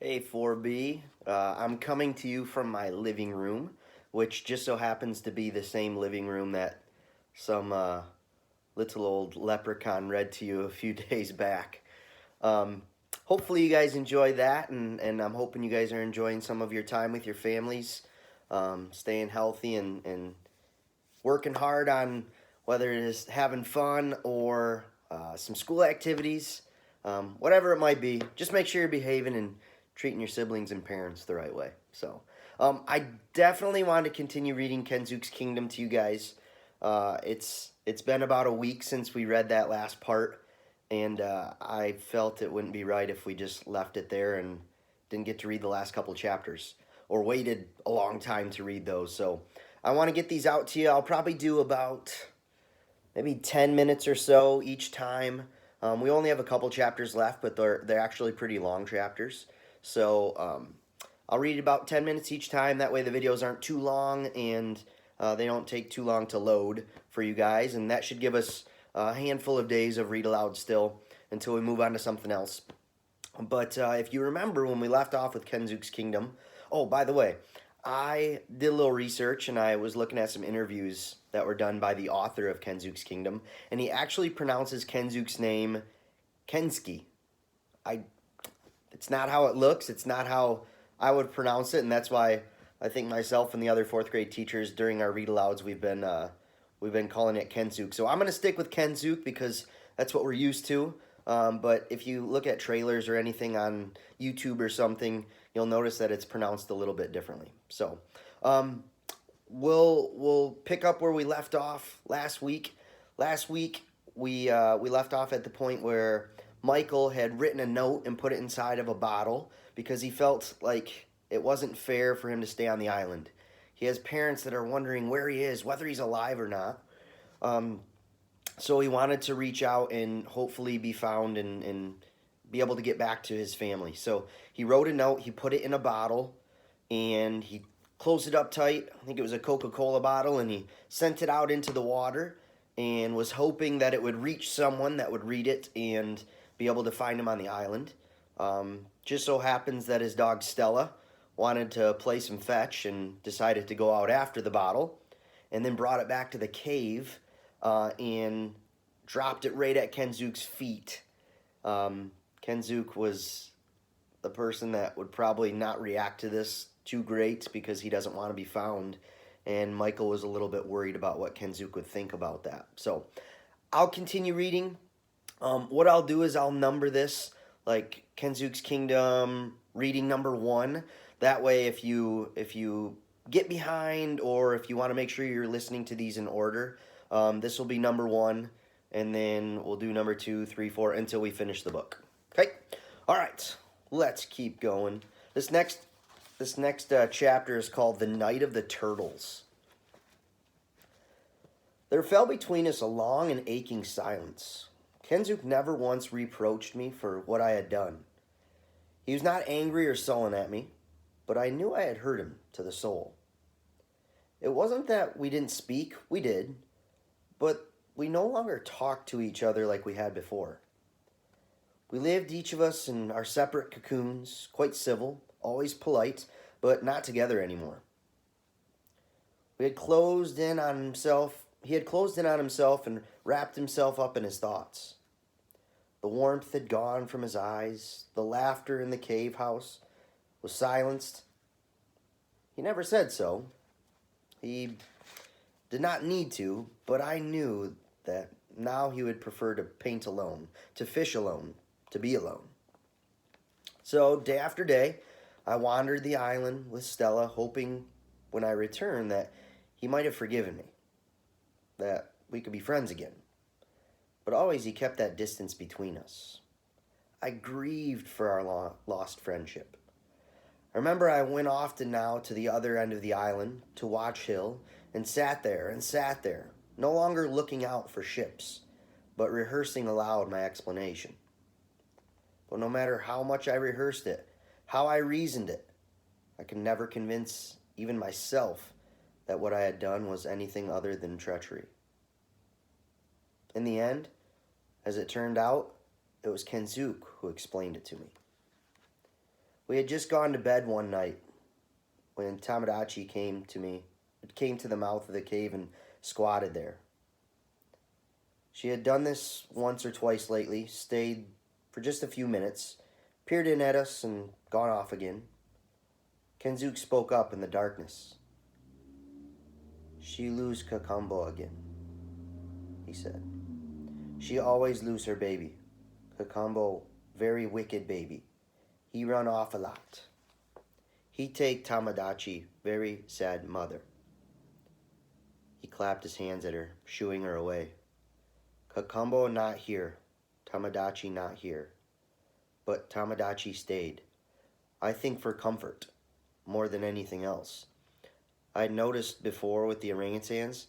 Hey 4B, I'm coming to you from my living room, which just so happens to be the same living room that some little old leprechaun read to you a few days back. Um, Hopefully you guys enjoy that, and I'm hoping you guys are enjoying some of your time with your families, staying healthy and working hard on whether it is having fun or some school activities, whatever it might be. Just make sure you're behaving and treating your siblings and parents the right way. I definitely want to continue reading Kenzuke's Kingdom to you guys. It's been about a week since we read that last part, and I felt it wouldn't be right if we just left it there and didn't get to read the last couple chapters or waited a long time to read those. So I want to get these out to you. I'll probably do about maybe 10 minutes or so each time. We only have a couple chapters left, but they're actually pretty long chapters. So I'll read about 10 minutes each time. That way the videos aren't too long and they don't take too long to load for you guys. And that should give us a handful of days of read aloud still until we move on to something else. But if you remember when we left off with Kenzuke's Kingdom, oh, by the way, I did a little research and I was looking at some interviews that were done by the author of Kenzuke's Kingdom, and he actually pronounces Kenzuke's name Kenski. I, it's not how it looks. It's not how I would pronounce it, and that's why I think myself and the other fourth grade teachers during our read alouds we've been calling it Kenzuke. So I'm gonna stick with Kenzuke because that's what we're used to. But if you look at trailers or anything on YouTube or something, you'll notice that it's pronounced a little bit differently. So we'll pick up where we left off last week. Last week we left off at the point where Michael had written a note and put it inside of a bottle because he felt like it wasn't fair for him to stay on the island. He has parents that are wondering where he is, whether he's alive or not. Um, so he wanted to reach out and hopefully be found and be able to get back to his family. So he wrote a note, he put it in a bottle, and he closed it up tight. I think it was a Coca-Cola bottle, and he sent it out into the water and was hoping that it would reach someone that would read it and be able to find him on the island. Just so happens that his dog Stella wanted to play some fetch and decided to go out after the bottle and then brought it back to the cave and dropped it right at Kenzuke's feet. Kenzuke was the person that would probably not react to this too great because he doesn't want to be found, and Michael was a little bit worried about what Kenzuke would think about that. So I'll continue reading. What I'll do is I'll number this like Kenzuke's Kingdom reading number 1. That way if you get behind or if you want to make sure you're listening to these in order, this will be number 1, and then we'll do number 2, 3, 4 until we finish the book. Okay? All right. Let's keep going. This next chapter is called The Night of the Turtles. There fell between us a long and aching silence. Kenzuke never once reproached me for what I had done. He was not angry or sullen at me, but I knew I had hurt him to the soul. It wasn't that we didn't speak, we did, but we no longer talked to each other like we had before. We lived each of us in our separate cocoons, quite civil, always polite, but not together anymore. He had closed in on himself and wrapped himself up in his thoughts. The warmth had gone from his eyes, the laughter in the cave house was silenced. He never said so. He did not need to, but I knew that now he would prefer to paint alone, to fish alone, to be alone. So day after day, I wandered the island with Stella, hoping when I returned that he might have forgiven me, that we could be friends again. But always he kept that distance between us. I grieved for our lost friendship. I remember I went often now to the other end of the island, to Watch Hill, and sat there, no longer looking out for ships, but rehearsing aloud my explanation. But no matter how much I rehearsed it, how I reasoned it, I could never convince even myself that what I had done was anything other than treachery. In the end, as it turned out, it was Kenzuke who explained it to me. We had just gone to bed one night when Tamadachi came to the mouth of the cave and squatted there. She had done this once or twice lately, stayed for just a few minutes, peered in at us, and gone off again. Kenzook spoke up in the darkness. "She lose Kakambo again," he said. "She always lose her baby. Kakambo, very wicked baby. He run off a lot. He take Tamadachi, very sad mother." He clapped his hands at her, shooing her away. "Kakambo not here. Tamadachi not here. But Tamadachi stayed. I think for comfort, more than anything else. I'd noticed before with the orangutans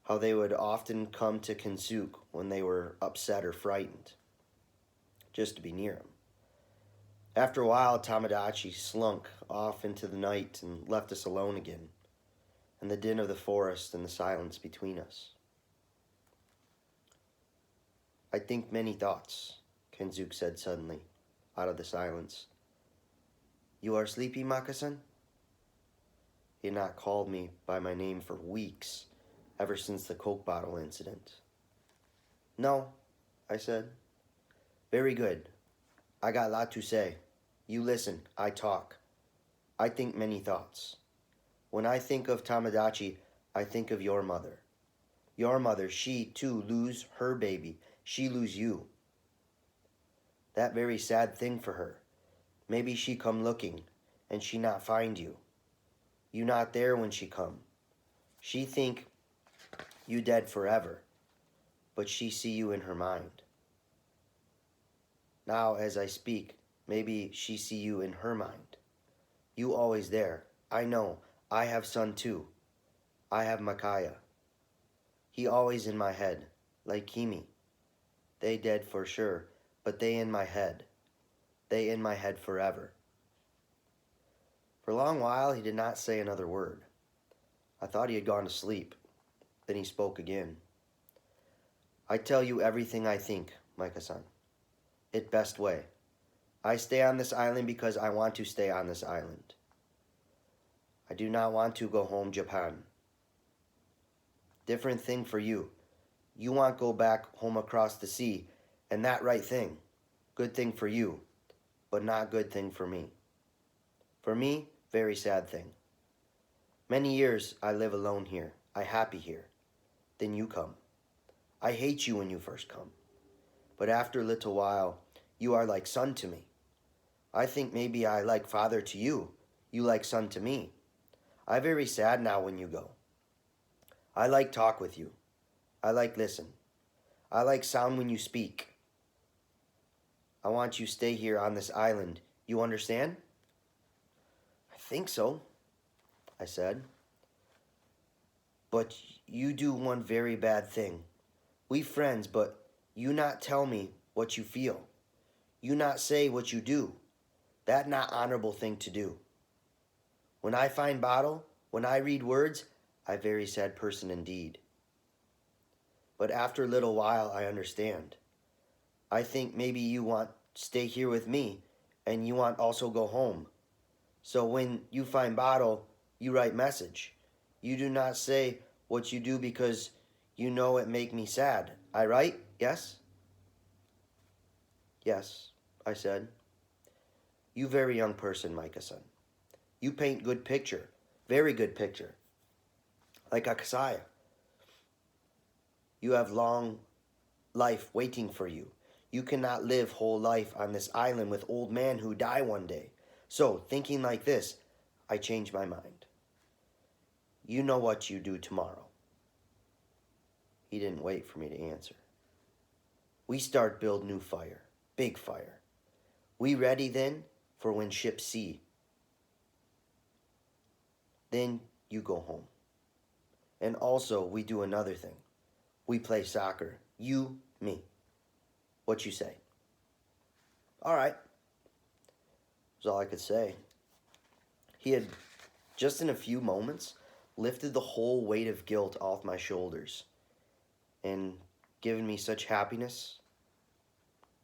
how they would often come to Kenzook when they were upset or frightened, just to be near him. After a while, Tamadachi slunk off into the night and left us alone again, and the din of the forest and the silence between us. I think many thoughts," Kenzook said suddenly, out of the silence. "You are sleepy, Makasan?" He had not called me by my name for weeks, ever since the Coke bottle incident. "No," I said. "Very good. I got a lot to say. You listen, I talk. I think many thoughts. When I think of Tamadachi, I think of your mother. Your mother, she too lose her baby. She lose you. That very sad thing for her. Maybe she come looking, and she not find you. You not there when she come. She think you dead forever, but she see you in her mind. Now, as I speak, maybe she see you in her mind. You always there. I know. I have son too. I have Makaya. He always in my head, like Kimi. They dead for sure, but they in my head. They in my head forever." For a long while, he did not say another word. I thought he had gone to sleep. Then he spoke again. "I tell you everything I think, Micah-san. It best way. I stay on this island because I want to stay on this island. I do not want to go home Japan. Different thing for you. You want go back home across the sea, and that right thing. Good thing for you, but not good thing for me. For me, very sad thing. Many years I live alone here. I happy here. Then you come. I hate you when you first come. But after a little while, you are like son to me. I think maybe I like father to you. You like son to me. I very sad now when you go. I like talk with you. I like listen. I like sound when you speak. I want you stay here on this island. You understand?" "I think so," I said. "But you do one very bad thing. We friends, but you not tell me what you feel. You not say what you do. That not honorable thing to do. When I find bottle, when I read words, I very sad person indeed. But after a little while, I understand. I think maybe you want stay here with me, and you want also go home. So when you find bottle, you write message. You do not say what you do because you know it make me sad. I right? Yes?" "Yes," I said. "You very young person, Micah-san. You paint good picture. Very good picture. Like Akasaya. You have long life waiting for you. You cannot live whole life on this island with old man who die one day. So, thinking like this, I change my mind. You know what you do tomorrow." He didn't wait for me to answer. "We start build new fire. Big fire. We ready then for when ship see. Then you go home. And also we do another thing. We play soccer. You, me. What you say?" "All right," was all I could say. He had, just in a few moments, lifted the whole weight of guilt off my shoulders and given me such happiness,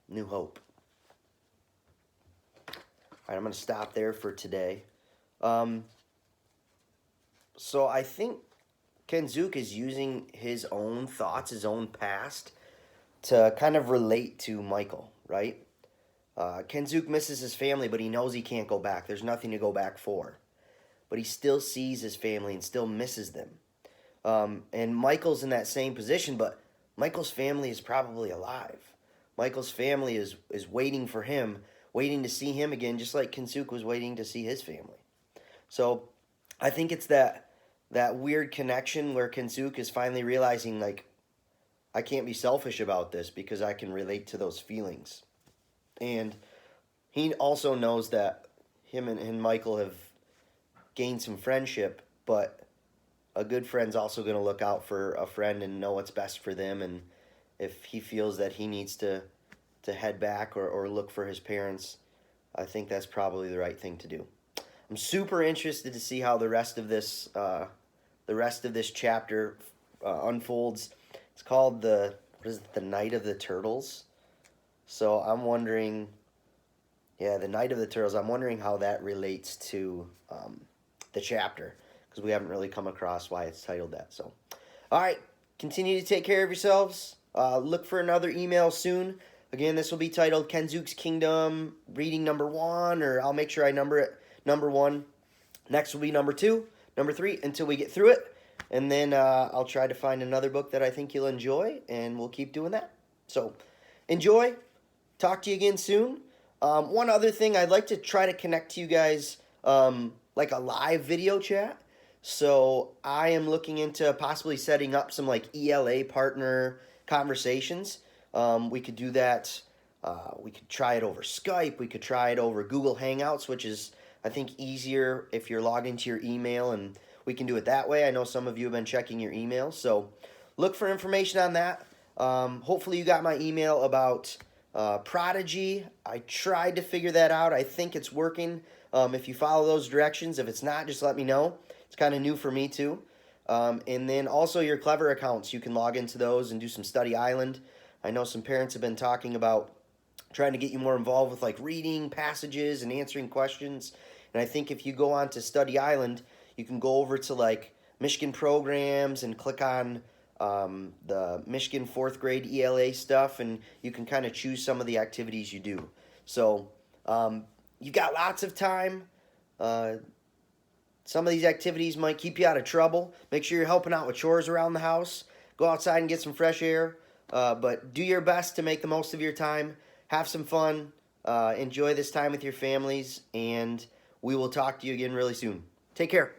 new hope. right, I'm going to stop there for today. So I think Kenzook is using his own thoughts, his own past, to kind of relate to Michael, right? Kenzook misses his family, but he knows he can't go back. There's nothing to go back for. But he still sees his family and still misses them. And Michael's in that same position, but Michael's family is probably alive. Michael's family is waiting for him, waiting to see him again, just like Kenzook was waiting to see his family. So I think it's that weird connection where Kenzook is finally realizing, like, I can't be selfish about this because I can relate to those feelings. And he also knows that him and Michael have gained some friendship, but a good friend's also going to look out for a friend and know what's best for them. And if he feels that he needs to head back or look for his parents, I think that's probably the right thing to do. I'm super interested to see how the rest of this chapter unfolds. It's called the Night of the Turtles. So I'm wondering, the Night of the Turtles. I'm wondering how that relates to the chapter, because we haven't really come across why it's titled that. So, all right, continue to take care of yourselves. Look for another email soon. Again, this will be titled Kenzook's Kingdom, reading number 1, or I'll make sure I number it number 1. Next will be number 2, number 3, until we get through it. And then I'll try to find another book that I think you'll enjoy, and we'll keep doing that. So, enjoy. Talk to you again soon. One other thing, I'd like to try to connect to you guys like a live video chat. So I am looking into possibly setting up some like ELA partner conversations. We could do that. We could try it over Skype. We could try it over Google Hangouts, which is, I think, easier if you're logged into your email, and we can do it that way. I know some of you have been checking your email, so look for information on that. Hopefully you got my email about Prodigy. I tried to figure that out. I think it's working. If you follow those directions, if it's not, just let me know. It's kind of new for me too. And then also your Clever accounts, you can log into those and do some Study Island. I know some parents have been talking about trying to get you more involved with like reading passages and answering questions. And I think if you go on to Study Island, you can go over to like Michigan programs and click on the Michigan 4th grade ELA stuff, and you can kind of choose some of the activities you do. So you got lots of time. Some of these activities might keep you out of trouble. Make sure you're helping out with chores around the house. Go outside and get some fresh air. But do your best to make the most of your time. Have some fun. Enjoy this time with your families. And we will talk to you again really soon. Take care.